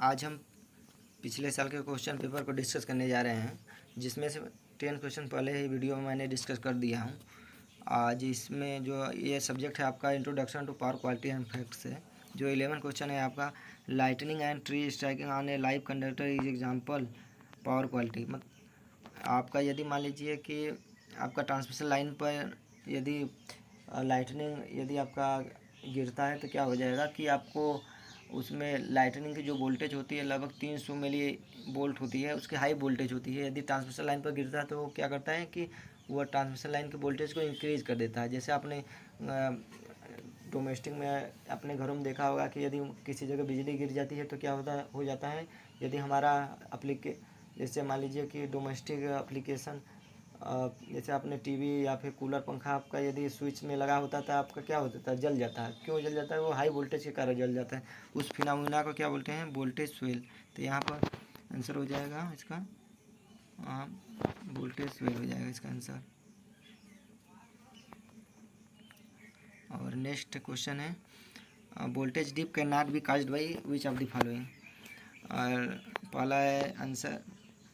आज हम पिछले साल के क्वेश्चन पेपर को डिस्कस करने जा रहे हैं, जिसमें से 10 क्वेश्चन पहले ही वीडियो में मैंने डिस्कस कर दिया हूँ। आज इसमें जो ये सब्जेक्ट है आपका introduction to power quality and facts है। जो 11 क्वेश्चन है आपका lightning and tree striking on a live conductor is example power quality. मतलब आपका यदि मान लीजिए कि आपका ट्रांसमिशन लाइन पर यदि लाइटनिंग यदि आपका गिरता है तो क्या हो जाएगा कि आपको उसमें लाइटनिंग की जो वोल्टेज होती है लगभग 300 मिली वोल्ट होती है, उसकी हाई वोल्टेज होती है। यदि ट्रांसमिशन लाइन पर गिरता है तो वो क्या करता है कि वह ट्रांसमिशन लाइन की वोल्टेज को इंक्रीज कर देता है। जैसे आपने डोमेस्टिक में अपने घरों में देखा होगा कि यदि किसी जगह बिजली गिर जाती है तो क्या हो जाता है, यदि हमारा जैसे मान लीजिए कि डोमेस्टिक एप्लीकेशन जैसे आपने टीवी या फिर कूलर पंखा आपका यदि स्विच में लगा होता था, आपका क्या होता था, जल जाता है। क्यों जल जाता है? वो हाई वोल्टेज के कारण जल जाता है। उस फिनोमेना को क्या बोलते हैं? Voltage swell. तो यहाँ पर आंसर हो जाएगा इसका वोल्टेज स्वेल हो जाएगा इसका आंसर। और नेक्स्ट क्वेश्चन है voltage dip can not be caused by which of the following. और पहला है आंसर,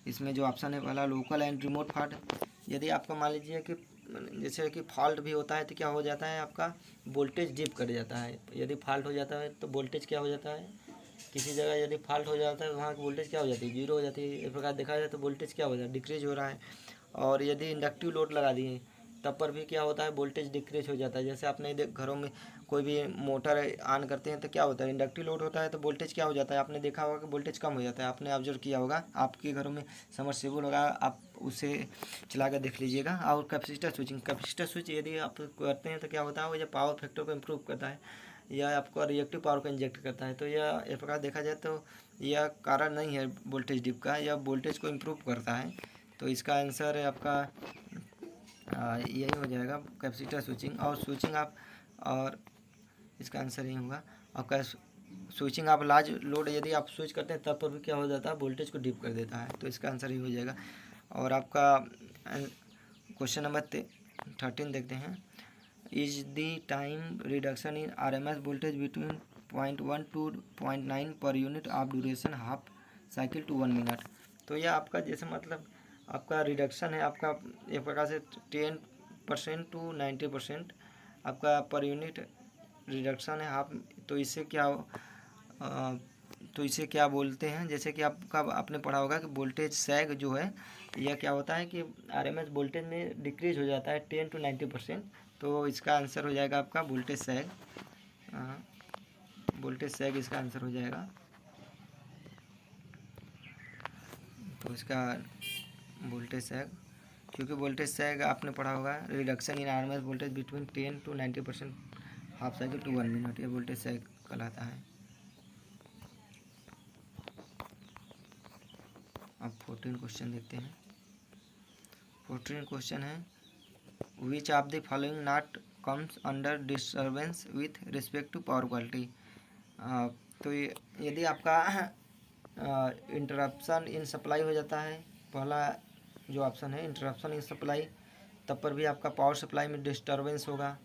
इसमें जो ऑप्शन है पहला लोकल एंड रिमोट फॉल्ट। यदि आपका मान लीजिए कि जैसे कि फॉल्ट भी होता है तो क्या हो जाता है, आपका वोल्टेज डिप कर जाता है। यदि फॉल्ट हो जाता है तो वोल्टेज क्या हो जाता है, किसी जगह यदि फॉल्ट हो जाता है तो वहाँ की वोल्टेज क्या हो जाती है, जीरो हो जाती है। इस प्रकार देखा जाए तो वोल्टेज क्या हो जाता है, डिक्रीज हो रहा है। और यदि इंडक्टिव लोड लगा दिए तब पर भी क्या होता है, वोल्टेज डिक्रीज हो जाता है। जैसे आपने घरों में कोई भी मोटर ऑन करते हैं तो क्या होता है, इंडक्टिव लोड होता है तो वोल्टेज क्या हो जाता है, आपने देखा होगा कि वोल्टेज कम हो जाता है। आपने ऑब्जर्व किया होगा, आपके घरों में समरसेबल होगा, आप उसे चला कर देख लीजिएगा। और कैपेसिटर स्विचिंग, कैपेसिटर स्विच यदि आप करते हैं तो क्या होता है, वो जब पावर फैक्टर को इम्प्रूव करता है या आपको रिएक्टिव पावर को इंजेक्ट करता है। तो यह इस प्रकार देखा जाए तो यह कारण नहीं है वोल्टेज डिप का, यह वोल्टेज को इम्प्रूव करता है। तो इसका आंसर है आपका यही हो जाएगा कैपेसिटर स्विचिंग। और स्विचिंग आप और इसका आंसर यही होगा। और स्विचिंग आप लार्ज लोड यदि आप स्विच करते हैं तब पर भी क्या हो जाता है, वोल्टेज को डिप कर देता है। तो इसका आंसर ही हो जाएगा। और आपका क्वेश्चन नंबर 13 देखते हैं। Is the time reduction in RMS voltage between 0.1 to 0.9 per unit of duration half cycle to 1 minute. तो यह आपका जैसे मतलब आपका रिडक्शन है आपका एक प्रकार से 10% to 90% आपका पर यूनिट रिडक्शन है हाफ। तो इसे क्या बोलते हैं, जैसे कि आपका आपने पढ़ा होगा कि वोल्टेज सैग जो है यह क्या होता है कि RMS वोल्टेज में डिक्रीज हो जाता है 10 to 90%। तो इसका आंसर हो जाएगा आपका वोल्टेज सैग। वोल्टेज सैग इसका आंसर हो जाएगा। तो इसका वोल्टेज सैग, क्योंकि वोल्टेज सैग आपने पढ़ा होगा reduction in RMS voltage between 10 to 90% half cycle to 1 minute, ये वोल्टेज सैग कहलाता है। अब 14 क्वेश्चन देखते हैं। 14 क्वेश्चन है which of the following not comes under disturbance with respect to power quality. तो यदि आपका इंटरप्शन इन सप्लाई हो जाता है, पहला जो ऑप्शन है इंटरप्शन इन सप्लाई, तब पर भी आपका पावर सप्लाई में डिस्टर्बेंस होगा।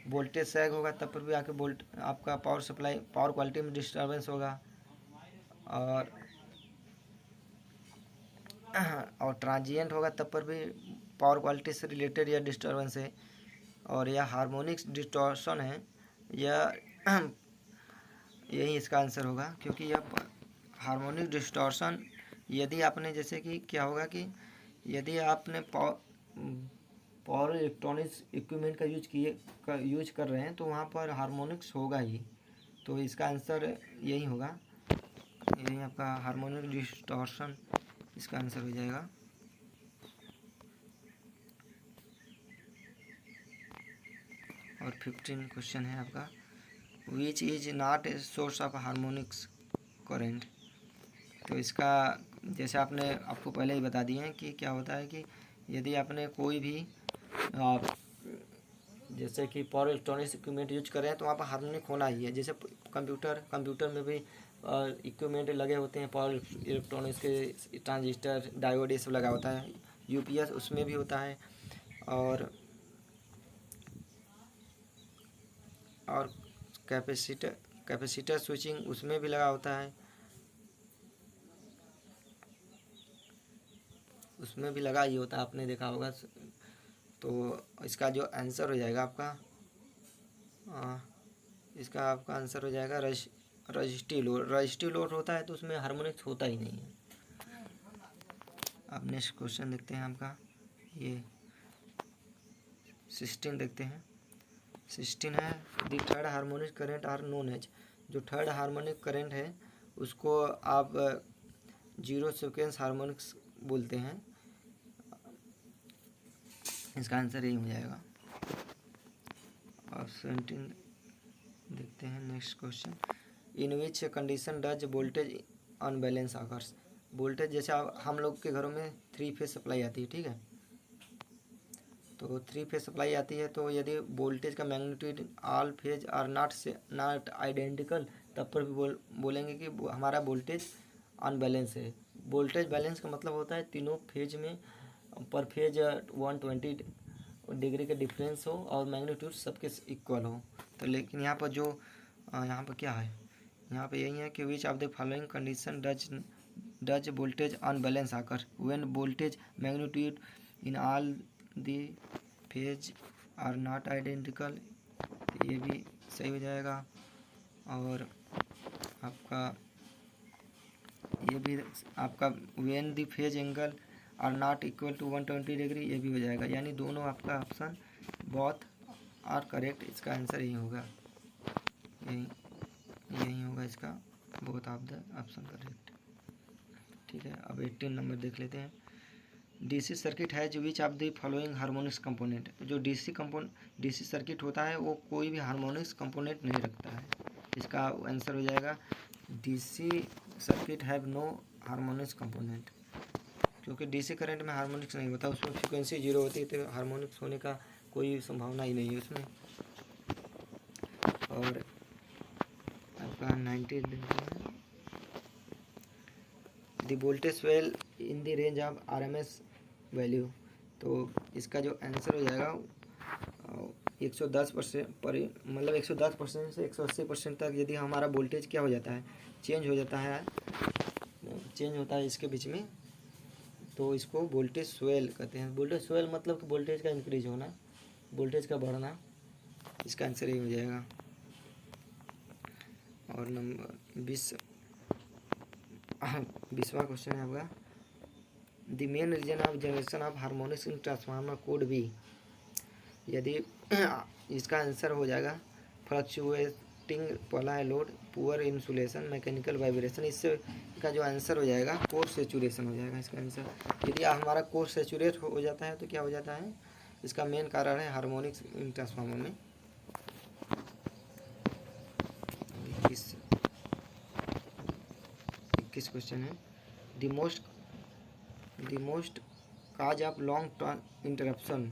वोल्टेज सैग होगा तब पर भी आपका पावर क्वालिटी में डिस्टर्बेंस होगा। और ट्रांजिएंट होगा तब पर भी पावर क्वालिटी से रिलेटेड यह डिस्टर्बेंस है। और यह हार्मोनिक्स डिस्टॉर्शन है, यह यही इसका आंसर होगा। क्योंकि यह हार्मोनिक डिस्टॉर्शन यदि आपने जैसे कि क्या होगा कि यदि आपने पावर इलेक्ट्रॉनिक्स इक्विपमेंट का यूज कर रहे हैं तो वहाँ पर हार्मोनिक्स होगा ही। तो इसका आंसर यही होगा, यही आपका हार्मोनिक डिस्टॉर्शन इसका आंसर हो जाएगा। और 15 क्वेश्चन है आपका which is not a source of harmonics current. तो इसका जैसे आपको पहले ही बता दिए हैं कि क्या होता है कि यदि आपने कोई भी जैसे कि पावर इलेक्ट्रॉनिक्स इक्विपमेंट यूज कर रहे हैं तो वहाँ पर हार्मोनिक होना ही है। जैसे कंप्यूटर में भी इक्विपमेंट लगे होते हैं, पावर इलेक्ट्रॉनिक्स के ट्रांजिस्टर डायोड ये सब लगा होता है। UPS उसमें भी होता है। और कैपेसिटर स्विचिंग उसमें भी लगा होता है। उसमें भी लगा ही होता है, आपने देखा होगा। तो इसका जो आंसर हो जाएगा आपका इसका आपका आंसर हो जाएगा रजिस्ट्री लोड। रजिस्ट्री लोड होता है तो उसमें हार्मोनिक्स होता ही नहीं है। अब नेक्स्ट क्वेश्चन देखते हैं आपका, ये 16 देखते हैं। 16 है, the third harmonic current are known as. जो थर्ड हार्मोनिक करेंट है उसको आप जीरो सीक्वेंस हार्मोनिक्स बोलते हैं। इसका आंसर यही हो जाएगा। और 17 देखते हैं next question, in which condition does voltage unbalance occurs. Voltage जैसे हम लोग के घरों में 3 फेज सप्लाई आती है, ठीक है। तो 3 फेज सप्लाई आती है, तो यदि वोल्टेज का magnitude all phase are not identical, तब पर भी बोलेंगे कि हमारा वोल्टेज अनबैलेंस है। वोल्टेज बैलेंस का मतलब होता है तीनों फेज में पर फेज 120 डिग्री का डिफरेंस हो और मैग्नीट्यूड सबके इक्वल हो। तो लेकिन यहाँ पर जो यहाँ पर क्या है, यहाँ पे यही है कि which of the following condition does voltage unbalance occur, when voltage magnitude in all the phase are not identical. ये भी सही हो जाएगा। और आपका ये भी आपका when the phase angle are not equal to 120 degree, ये भी हो जाएगा। यानी दोनों आपका ऑप्शन बोथ आर करेक्ट। इसका आंसर यही होगा, यही होगा इसका, both of the option correct. ठीक है, अब 18 नंबर देख लेते हैं। डीसी सर्किट है जो विच of the following harmonics component. जो डीसी सर्किट होता है वो कोई भी हार्मोनिक्स कंपोनेंट नहीं रखता है। इसका आंसर हो जाएगा DC circuit have no harmonics component. क्योंकि डीसी करंट में हार्मोनिक्स नहीं होता, उसमें फ्रीक्वेंसी 0 होती है, तो हार्मोनिक्स होने का कोई संभावना ही नहीं है उसमें। और आपका 90 the voltage swell in the range of RMS value. तो इसका जो आंसर हो जाएगा 110% पर, मतलब 110% से 180% तक यदि हमारा वोल्टेज क्या हो जाता है, चेंज होता है इसके बीच में, तो इसको वोल्टेज स्वेल कहते हैं। वोल्टेज स्वेल मतलब कि वोल्टेज का इंक्रीज होना, वोल्टेज का बढ़ना। इसका आंसर ये हो जाएगा। और नंबर 20वां क्वेश्चन है आपका, the main reason of generation of harmonics in transformer could be. यदि इसका आंसर हो जाएगा फ्लक्चुएटिंग पहला है load, poor insulation, mechanical vibration. इससे का जो आंसर हो जाएगा कोर सेचुरेशन हो जाएगा इसका आंसर। यदि हमारा कोर सेचुरेट हो जाता है तो क्या हो जाता है, इसका मेन कारण है हार्मोनिक्स इन ट्रांसफार्मर में। 21 क्वेश्चन है, the most cause of long interruption.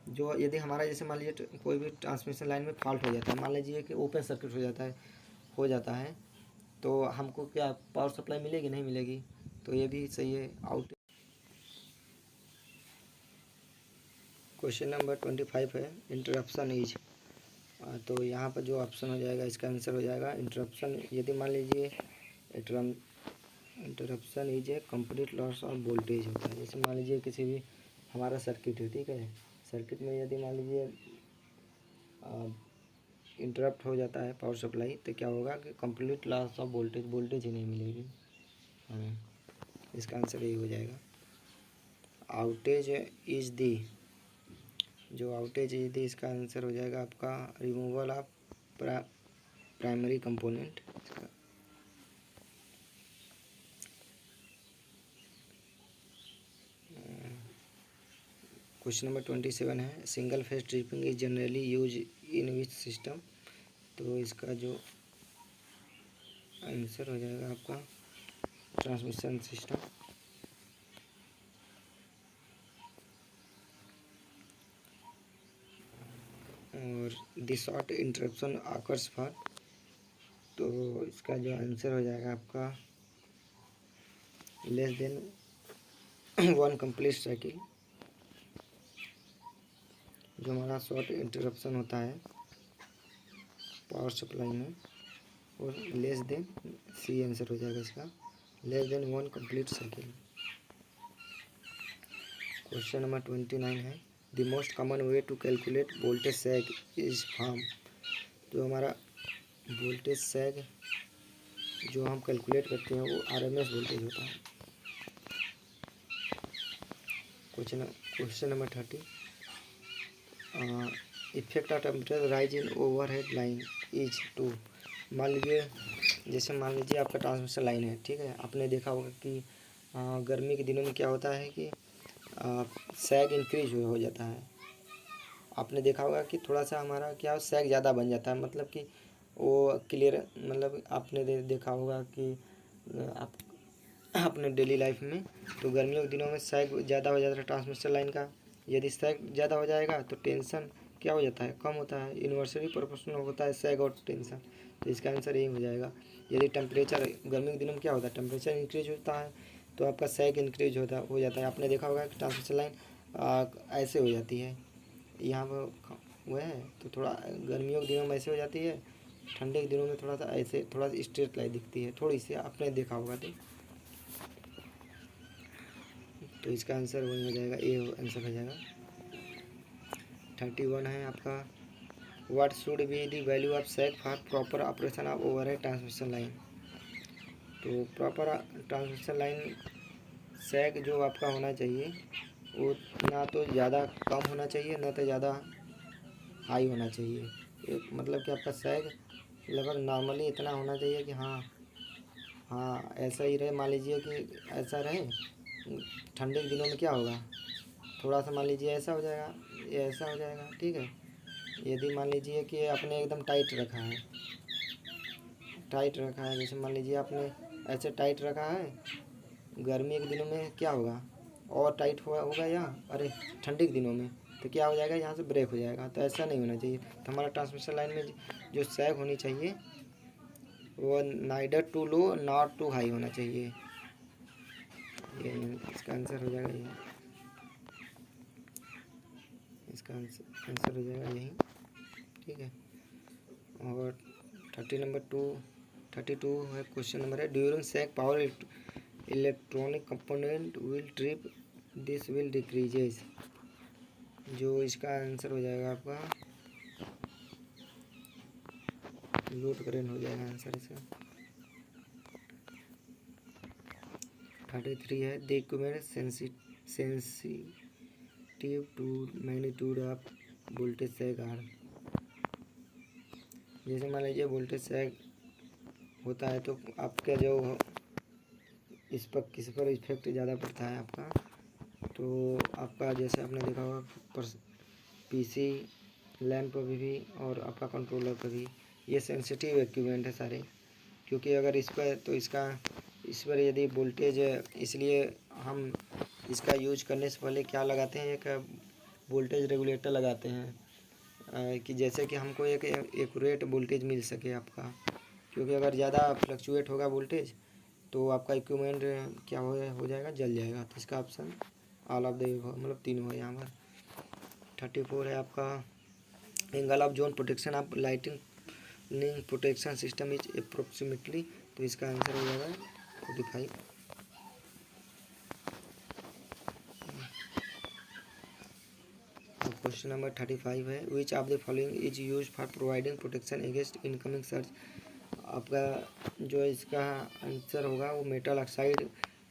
जो यदि हमारा जैसे मान लीजिए कोई भी ट्रांसमिशन लाइन में फॉल्ट हो जाता है, मान लीजिए कि ओपन सर्किट हो जाता है तो हमको क्या पावर सप्लाई मिलेगी, नहीं मिलेगी। तो ये भी सही है, आउट। क्वेश्चन नंबर 25 है, इंटरप्शन इज। तो यहाँ पर जो ऑप्शन हो जाएगा इसका आंसर हो जाएगा इंटरप्शन। यदि मान लीजिए interruption is a complete loss of voltage होता है। जैसे मान लीजिए किसी भी हमारा सर्किट है, ठीक है, सर्किट में यदि मान लीजिए इंटरप्ट हो जाता है पावर सप्लाई, तो क्या होगा कि कंप्लीट लॉस ऑफ वोल्टेज ही नहीं मिलेगी। इसका आंसर यही हो जाएगा। आउटेज इज दी, जो आउटेज इज दी, इसका आंसर हो जाएगा आपका removal of primary component. Question number 27 है, single phase tripping is generally use in which system. तो इसका जो आंसर हो जाएगा आपका ट्रांसमिशन सिस्टम। और the short interruption occurs for. तो इसका जो आंसर हो जाएगा आपका लेस देन 1 कंप्लीट साइकिल। जो हमारा शॉर्ट इंटरप्शन होता है पावर सप्लाई में, और लेस देन, सी आंसर हो जाएगा इसका, less than 1 complete cycle. Question number 29 है, the most common way to calculate voltage sag is from. जो हमारा वोल्टेज सैग जो हम कैलकुलेट करते हैं वो आरएमएस वोल्टेज होता है। Question number 30, effect of temperature rise in overhead line is to. मान लीजिए आपका ट्रांसमिशन लाइन है, ठीक है। आपने देखा होगा कि गर्मी के दिनों में क्या होता है कि सैग इंक्रीज हो जाता है। आपने देखा होगा कि थोड़ा सा हमारा क्या सैग ज़्यादा बन जाता है, मतलब कि वो क्लियर, मतलब आपने देखा होगा कि आप अपने डेली लाइफ में तो गर्मियों के दिनों में सैग ज़्यादा हो जाता है ट्रांसमिशन लाइन का। यदि सैग ज़्यादा हो जाएगा तो टेंशन क्या हो जाता है, कम होता है। इन्वर्सली प्रोपोर्शनल होता है सैग और टेंशन, तो इसका आंसर यही हो जाएगा। यदि टेम्परेचर गर्मी के दिनों में क्या होता है, टेम्परेचर इंक्रीज होता है तो आपका सैग इंक्रीज हो जाता है। आपने देखा होगा कि ट्रांसमिशन लाइन ऐसे हो जाती है, यहाँ पर वो है तो थोड़ा गर्मियों के दिनों में ऐसे हो जाती है, ठंडे के दिनों में थोड़ा सा ऐसे थोड़ा सा स्ट्रेट लाइन दिखती है थोड़ी सी, आपने देखा होगा। तो इसका आंसर वही हो जाएगा, ए आंसर हो जाएगा। 31 है आपका, what should be the value of sag for proper operation of overhead transmission line. तो प्रॉपर ट्रांसमिशन लाइन सैग जो आपका होना चाहिए वो ना तो ज़्यादा कम होना चाहिए ना तो ज़्यादा हाई होना चाहिए। एक मतलब कि आपका सैग लगभग नॉर्मली इतना होना चाहिए कि हाँ ऐसा ही रहे। मान लीजिए कि ऐसा रहे, ठंडे के दिनों में क्या होगा, थोड़ा सा मान लीजिए ऐसा हो जाएगा, ये ऐसा हो जाएगा, ठीक है। यदि मान लीजिए कि आपने एकदम टाइट रखा है, जैसे मान लीजिए आपने ऐसे टाइट रखा है, गर्मी के दिनों में क्या होगा और टाइट होगा या अरे ठंडी के दिनों में तो क्या हो जाएगा, यहाँ से ब्रेक हो जाएगा। तो ऐसा नहीं होना चाहिए। तो हमारा ट्रांसमिशन लाइन में जो सैग होनी चाहिए वो neither too low not too high होना चाहिए। ये इसका आंसर हो जाएगा यही, इसका आंसर हो जाएगा यही, ठीक है। और 32 है क्वेश्चन नंबर है, during sag power electronic component will trip, this will decreases. जो इसका आंसर हो जाएगा आपका लोड करंट हो जाएगा आंसर इसका। 33 है, the equipment sensitive to magnitude of voltage sag are. जैसे मान लीजिए वोल्टेज सैग होता है तो आपका जो इस पर किस पर इफेक्ट ज़्यादा पड़ता है आपका, तो आपका जैसे आपने देखा होगा पीसी लैंप पर भी और आपका कंट्रोलर पर भी, ये सेंसिटिव इक्विपमेंट है सारे। क्योंकि अगर इस पर तो इस पर यदि वोल्टेज, इसलिए हम इसका यूज करने से पहले क्या लगाते हैं, एक वोल्टेज रेगुलेटर लगाते हैं कि जैसे कि हमको एक एक्यूरेट वोल्टेज मिल सके आपका। क्योंकि अगर ज़्यादा फ्लक्चुएट होगा वोल्टेज तो आपका इक्विपमेंट क्या हो जाएगा, जल जाएगा। तो इसका ऑप्शन ऑल ऑफ द मतलब तीनों है यहाँ पर। 34 है आपका, angle of zone protection of lighting protection system is approximately. तो इसका आंसर हो जाएगा 45। क्वेश्चन नंबर 35 है, which of the following is use for providing protection against incoming search. आपका जो इसका आंसर होगा वो मेटल ऑक्साइड,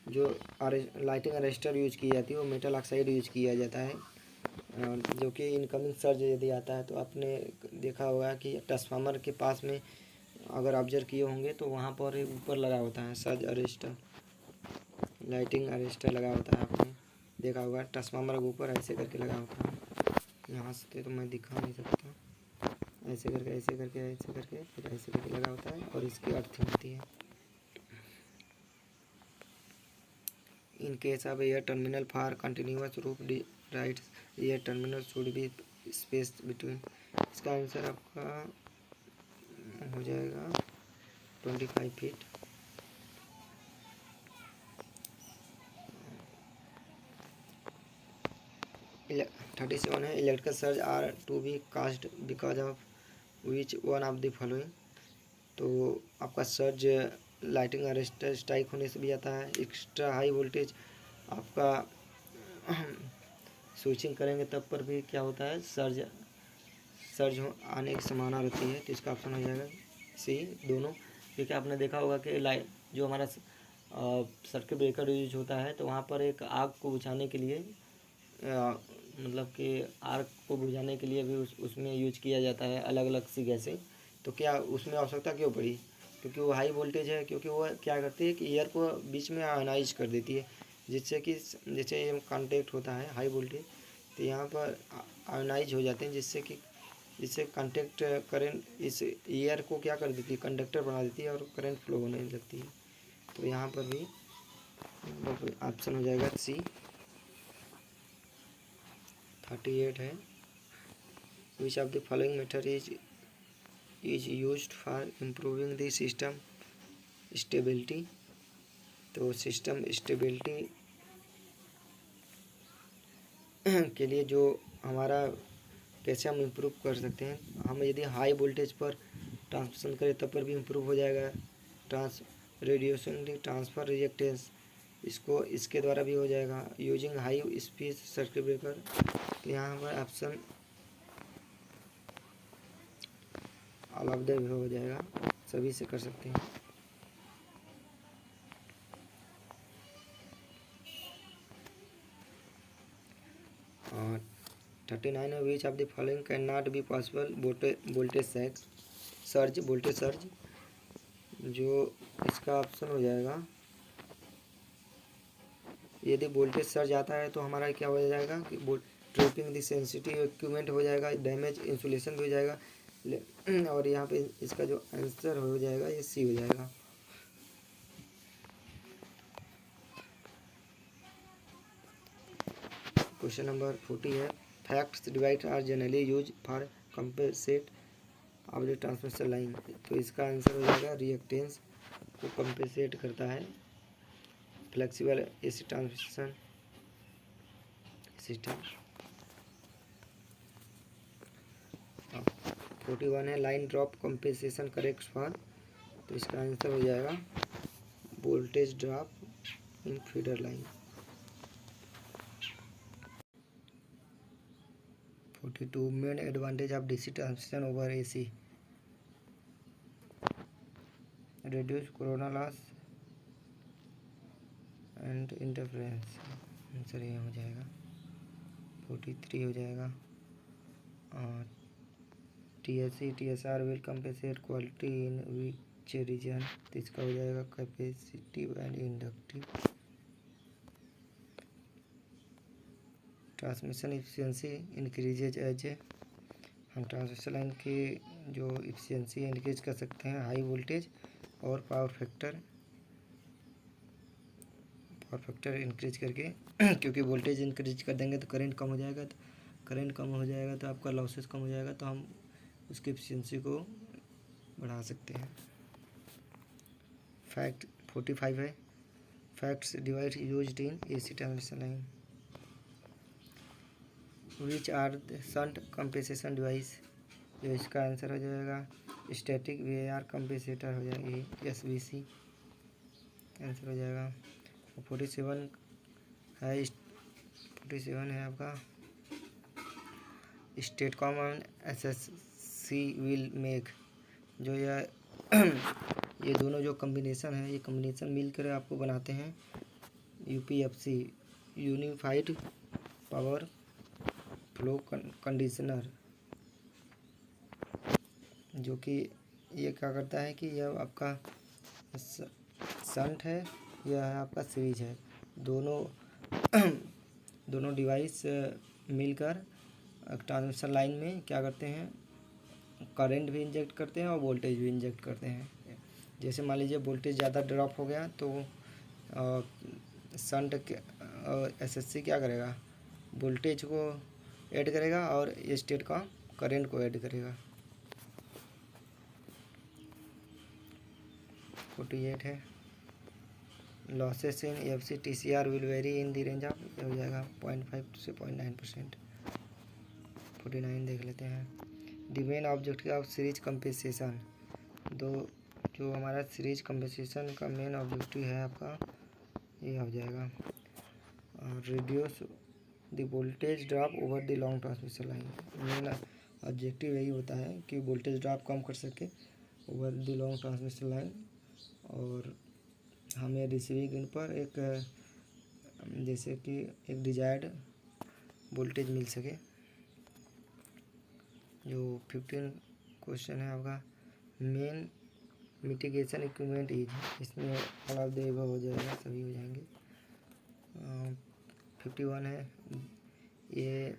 जो लाइटिंग अरेस्टर यूज की जाती है वो मेटल ऑक्साइड यूज किया जाता है। जो कि इनकमिंग सर्ज यदि आता है तो आपने देखा होगा कि ट्रांसफार्मर के पास में अगर ऑब्जर्व किए होंगे तो वहाँ पर ऊपर लगा होता है सर्ज अरेस्टर, लाइटिंग अरेस्टर लगा होता है। आपने देखा होगा ट्रांसफार्मर के ऊपर ऐसे करके लगा होता है। यहाँ से तो मैं दिखा नहीं सकता, ऐसे करके ऐसे करके ऐसे करके फिर ऐसे करके लगा होता है और इसकी अर्थिंग होती है। In case of air terminal for continuous roof ridges, air terminal should be space between. इसका आंसर आपका हो जाएगा 25 फीट। 37 है, electrical surge are to be caused because of which one of the following. तो आपका surge lighting arrester strike होने से भी आता है। एक्स्ट्रा हाई वोल्टेज आपका स्विचिंग करेंगे तब पर भी क्या होता है, सर्ज आने की संभावना रहती है। तो इसका ऑप्शन हो जाएगा सी, दोनों। क्योंकि आपने देखा होगा कि लाइट जो हमारा सर्किट ब्रेकर यूज होता है तो वहाँ पर एक आग को बुझाने के लिए मतलब कि आग को बुझाने के लिए भी उसमें यूज किया जाता है अलग अलग सी गैसें। तो क्या उसमें आवश्यकता क्यों पड़ी? क्योंकि वो हाई वोल्टेज है, क्योंकि वो क्या करती है कि एयर को बीच में आयनाइज कर देती है, जिससे कि जैसे ये कांटेक्ट होता है हाई वोल्टेज, तो यहाँ पर आयनाइज हो जाते हैं, जिससे कांटेक्ट करंट इस एयर को क्या कर देती है, कंडक्टर बना देती है और करंट फ्लो होने लगती है। तो यहाँ पर भी ऑप्शन हो जाएगा सी। 38 है, which of the following method is used for improving the system stability. तो सिस्टम स्टेबिलिटी के लिए जो हमारा कैसे हम इम्प्रूव कर सकते हैं, हम यदि हाई वोल्टेज पर ट्रांसमिशन करें तब पर भी इम्प्रूव हो जाएगा। रेडिएशन ट्रांसफ़र रिएक्टेंस, इसके द्वारा भी हो जाएगा। Using high speed circuit breaker, तो यहाँ पर ऑप्शन ऑल ऑफ द हो जाएगा, सभी से कर सकते हैं। और 39 है, which of the following can not be possible voltage surge, जो इसका ऑप्शन हो जाएगा, यदि वोल्टेज सर्ज आता है तो हमारा क्या हो जाएगा कि ट्रिपिंग द सेंसिटिव इक्विपमेंट हो जाएगा, डैमेज इंसुलेशन भी हो जाएगा। और यहाँ पे इसका जो आंसर हो जाएगा ये सी हो जाएगा। क्वेश्चन नंबर 40 है, facts device are generally use for compensate of the transmission line. तो इसका आंसर हो जाएगा रिएक्टेंस को कंपेंसेट करता है फ्लेक्सिबल एसी ट्रांसमिशन सिस्टम। 41 है, line drop compensation correct for. तो इसका आंसर हो जाएगा voltage drop in feeder line. 42 main advantage of DC transmission over AC, reduce corona loss and interference. Answer ये हो जाएगा 43 हो जाएगा। और TSR will compensate quality in which region, तो इसका हो जाएगा capacitive and inductive. Transmission efficiency increases as, हम ट्रांसमिशन लाइन की जो एफिशिएंसी इंक्रीज कर सकते हैं हाई वोल्टेज और पावर फैक्टर इंक्रीज करके क्योंकि वोल्टेज इंक्रीज कर देंगे तो करंट कम हो जाएगा, तो आपका लॉसेस कम हो जाएगा, तो हम उसकी एफिशिएंसी को बढ़ा सकते हैं। फैक्ट 45 है, facts device used in AC transmission line, which are shunt compensation device. जो इसका आंसर हो जाएगा स्टैटिक VAR कंपेंसेटर हो जाएगा, SVC आंसर हो जाएगा। 47 है आपका, STATCOM and SSC will make, जो ये दोनों जो कम्बिनेशन है, ये कम्बिनेशन मिलकर आपको बनाते हैं UPFC, unified power flow conditioner, जो कि ये क्या करता है कि यह आपका शंट है, यह है आपका सीरीज है, दोनों डिवाइस मिलकर ट्रांसमिशन लाइन में क्या करते हैं, करंट भी इंजेक्ट करते हैं और वोल्टेज भी इंजेक्ट करते हैं। जैसे मान लीजिए वोल्टेज ज़्यादा ड्रॉप हो गया तो शंट SSC क्या करेगा, वोल्टेज को ऐड करेगा और स्टेट का करंट को ऐड करेगा। 48 है, losses in FC TCR will very in the range of, हो जाएगा 0.5 से 0.9%। 49 देख लेते हैं, the main objective of series compensation, जो हमारा सीरीज कंपेंसेशन का मेन ऑब्जेक्टिव है आपका, ये हो जाएगा reduce the voltage drop over the long transmission line. Main objective यही होता है कि वोल्टेज ड्रॉप कम कर सके over the long transmission line, और हमें रिसीविंग एंड पर एक जैसे कि एक डिजायर्ड वोल्टेज मिल सके। जो 15 क्वेश्चन है आपका, मेन मिटिगेशन इक्विपमेंट इज, इसमें ऑल ऑफ द एबव हो जाएगा, सभी हो जाएंगे। 51 है, ये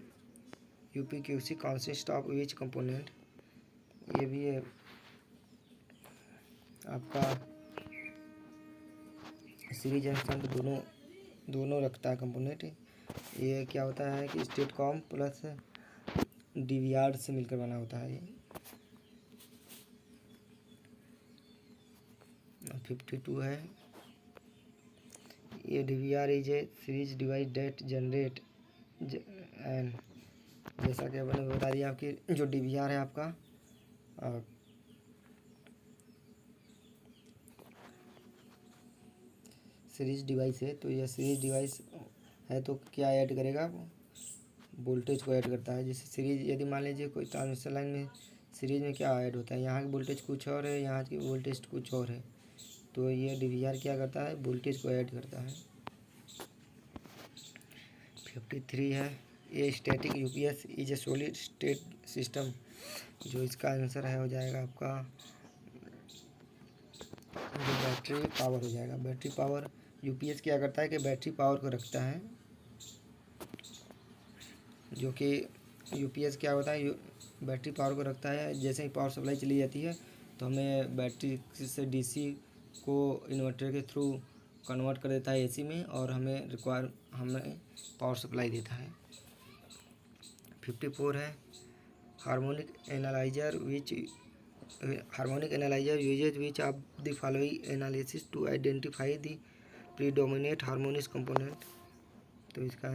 UPQC consist of which component, ये भी है आपका सीरीज एंड शंट दोनों रखता है कंपोनेंट। ये क्या होता है कि स्टेट कॉम प्लस DVR से मिलकर बना होता है ये। 52 है, ये DVR is a series device that generate and, जैसा कि मैंने बता दिया आपकी जो DVR है आपका सीरीज डिवाइस है, तो यह सीरीज डिवाइस है तो क्या ऐड करेगा, वोल्टेज को ऐड करता है। जैसे सीरीज, यदि मान लीजिए कोई ट्रांसमिशन लाइन में सीरीज में क्या ऐड होता है, यहाँ की वोल्टेज कुछ और है, यहाँ की वोल्टेज कुछ और है, तो ये DVR क्या करता है, वोल्टेज को ऐड करता है। 53 है, ये static UPS is a solid state system, जो इसका आंसर है हो जाएगा आपका जो बैटरी पावर हो जाएगा। बैटरी पावर, UPS क्या करता है कि बैटरी पावर को रखता है, जो कि UPS क्या होता है, बैटरी पावर को रखता है। जैसे ही पावर सप्लाई चली जाती है तो हमें बैटरी से DC को इन्वर्टर के थ्रू कन्वर्ट कर देता है AC में, और हमें पावर सप्लाई देता है। 54 है, harmonic analyser uses which of the following analysis to identify the predominate harmonics component. तो इसका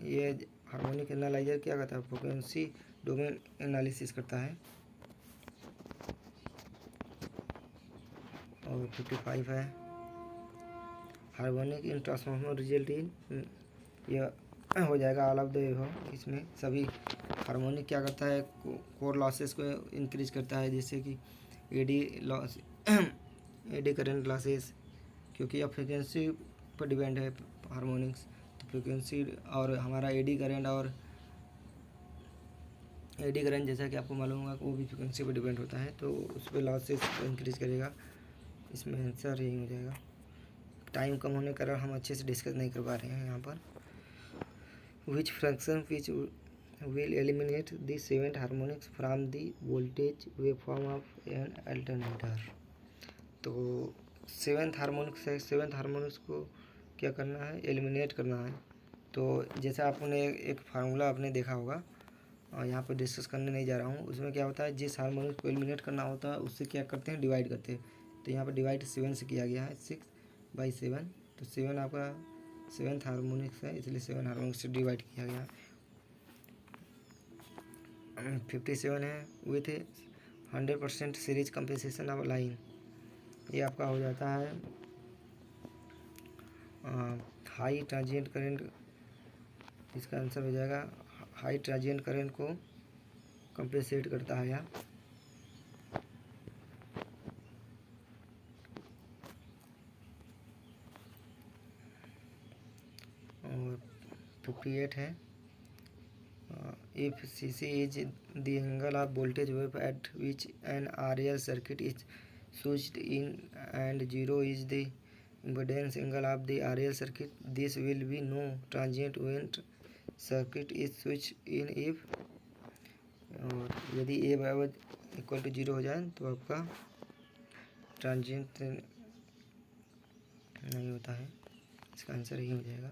ये हार्मोनिक एनालाइजर क्या करता है, फ्रीक्वेंसी डोमेन एनालिसिस करता है। और 55 है, harmonic in transformer result in, यह हो जाएगा ऑल ऑफ द एबव। इसमें सभी हार्मोनिक क्या करता है, कोर लॉसेस को इंक्रीज करता है, जैसे कि एडी करंट लॉसेस, क्योंकि यह फ्रिक्वेंसी पर डिपेंड है हार्मोनिक्स, तो फ्रिक्वेंसी और हमारा एडी करंट जैसा कि आपको मालूम होगा वो भी फ्रिक्वेंसी पर डिपेंड होता है, तो उस पर लॉसेस को इंक्रीज करेगा। इसमें आंसर यही हो जाएगा। टाइम कम होने के कारण हम अच्छे से डिस्कस नहीं कर पा रहे हैं यहाँ पर। विच fraction which will eliminate the seventh harmonics from the voltage waveform of an alternator। तो सेवेंथ हार्मोनिक्स है, सेवेंथ हार्मोनिक्स को क्या करना है, एलिमिनेट करना है। तो जैसे आपने एक फार्मूला आपने देखा होगा, और यहाँ पर डिस्कस करने नहीं जा रहा हूँ, उसमें क्या होता है, जिस हार्मोनिक्स को एलिमिनेट करना होता है उससे क्या करते हैं, डिवाइड करते हैं। तो यहाँ पर डिवाइड 7 से किया गया है, 6/7, तो 7 आपका सेवेंथ हार्मोनिक्स है, इसलिए 7 हार्मोनिक्स से डिवाइड किया गया। 57 है, with 100% series compensation of line, ये आपका हो जाता है हाई ट्रांजिएंट करंट, इसका आंसर हो जाएगा हाई ट्रांजिएंट करंट को कंपेंसेट करता है यह। और 58 है, if CC is the angle of voltage wave at which an RL circuit is switched in and 0 is the impedance angle of the RL circuit, this will be no transient when circuit is switched in if, और यदि A बराबर equal to 0 हो जाए तो आपका transient नहीं होता है, इसका आंसर यही हो जाएगा।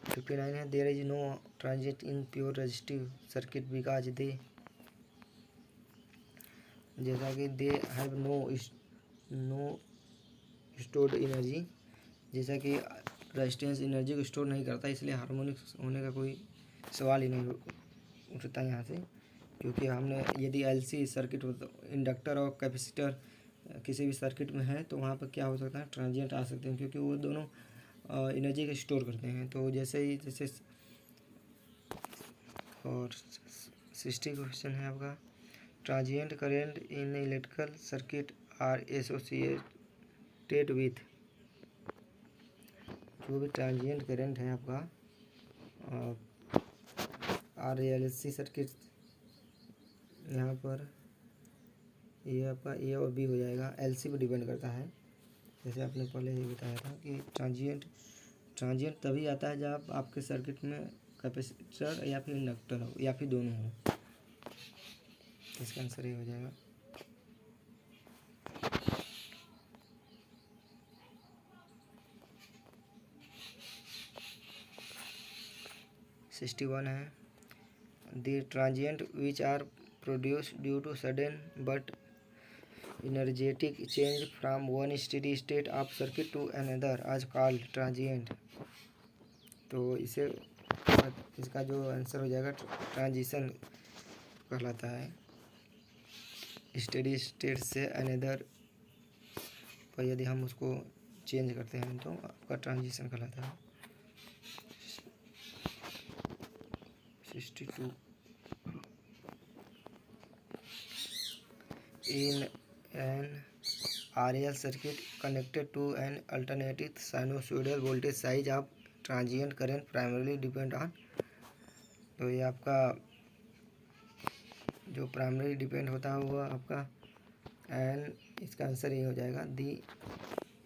59 है, there is no transit in pure resistive circuit because they, जैसा कि they have no stored energy, जैसा कि रेजिस्टेंस एनर्जी को स्टोर नहीं करता, इसलिए हार्मोनिक्स होने का कोई सवाल ही नहीं उठता यहाँ से। क्योंकि हमने यदि LC सर्किट इंडक्टर और कैपेसिटर किसी भी सर्किट में है तो वहाँ पर क्या हो सकता है, ट्रांजिएंट आ सकते हैं, क्योंकि वो दोनों एनर्जी को स्टोर करते हैं। तो जैसे और 60 क्वेश्चन है आपका, transient current in electrical circuit are associated with, जो भी ट्रांजिएंट करेंट है आपका आर एल सर्किट, यहाँ पर ये आपका ए और बी हो जाएगा, एलसी पर डिपेंड करता है। जैसे आपने पहले ही बताया था कि ट्रांजिएंट तभी आता है जब आपके सर्किट में कैपेसिटर या फिर इंडक्टर हो या फिर दोनों हो। इसका आंसर ये हो जाएगा। सिक्सटी वन है, the transient which are produced due to sudden but energetic change from one steady state of circuit to another as called transient। तो इसका जो आंसर हो जाएगा ट्रांजिशन कहलाता है। स्टेडी स्टेट से अनदर पर यदि हम उसको चेंज करते हैं तो आपका ट्रांजिशन कहलाता है। 62 in an RL circuit connected to an alternating sinusoidal voltage size of transient current primarily depend on, तो ये आपका जो प्राइमरी डिपेंड होता है वो आपका एन, इसका आंसर ये हो जाएगा the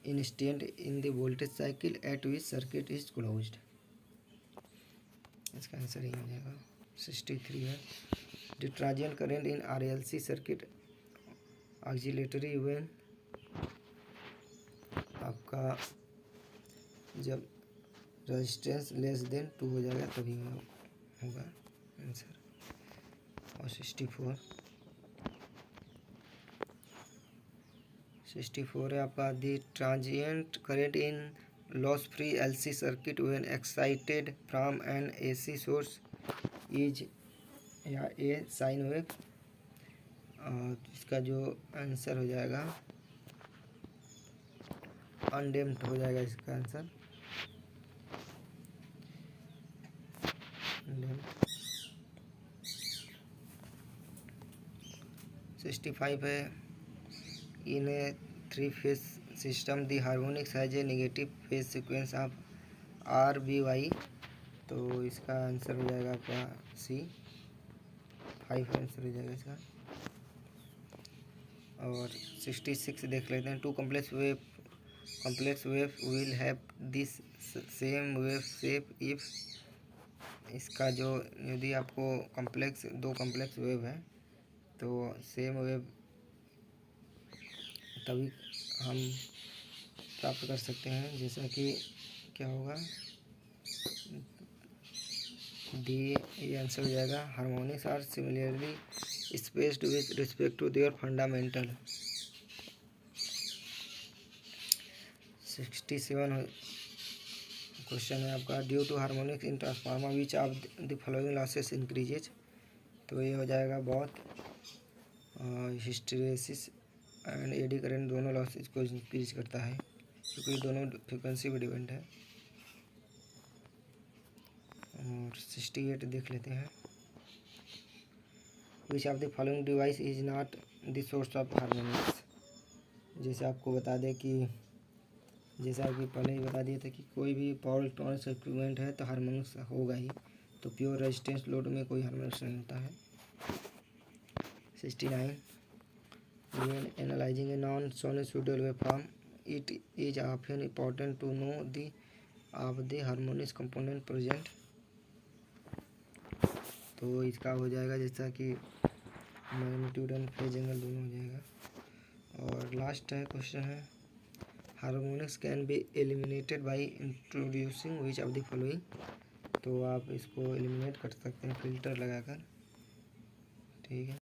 instant in the voltage cycle at which circuit is closed. इसका आंसर ये हो जाएगा। 63 है, the transient current in RLC circuit oscillatory when, आपका जब रेजिस्टेंस लेस देन 2 हो जाएगा तभी होगा आंसर। और 64 है आपका, the transient current in loss free LC circuit when excited from an AC source is या ए साइन वेव। इसका जो आंसर हो जाएगा अनडेम्प्ड हो जाएगा इसका आंसर। 65 है, इन ए 3 phase system the harmonics has a negative phase sequence of RBY। तो इसका आंसर हो जाएगा आपका C, 5 आंसर हो जाएगा इसका। और 66 देख लेते हैं, two complex wave will have this same wave shape if, इसका जो यदि आपको दो कम्प्लेक्स वेव है तो सेम वेव तभी हम प्राप्त कर सकते हैं, जैसा कि क्या होगा ये आंसर हो जाएगा harmonics are similarly spaced with respect to their fundamental. 67 question है आपका, due to harmonics in transformer which of the following losses increases. तो ये हो जाएगा बहुत हिस्टेरेसिस एंड एडी करंट दोनों लॉसेस को इंक्रीज करता है क्योंकि दोनों फ्रिक्वेंसी पर डिपेंड है। और 68 देख लेते हैं, विच of the following device is not the source of harmonics. जैसे आपको बता दें कि जैसा कि पहले ही बता दिया था कि कोई भी पावर इलेक्ट्रॉनिक्स इक्विपमेंट है तो हार्मोनिक्स होगा ही, तो प्योर रेजिस्टेंस लोड में कोई हार्मोनिक्स नहीं होता है। 69 when analyzing a non-sinusoidal waveform it is often important to know the of the harmonics component present। तो इसका हो जाएगा जैसा कि मैग्नीट्यूड एंड फेज एंगल दोनों हो जाएगा। और लास्ट है क्वेश्चन है, harmonics can be eliminated by introducing which of the following. तो आप इसको एलिमिनेट कर सकते हैं फिल्टर लगाकर, ठीक है।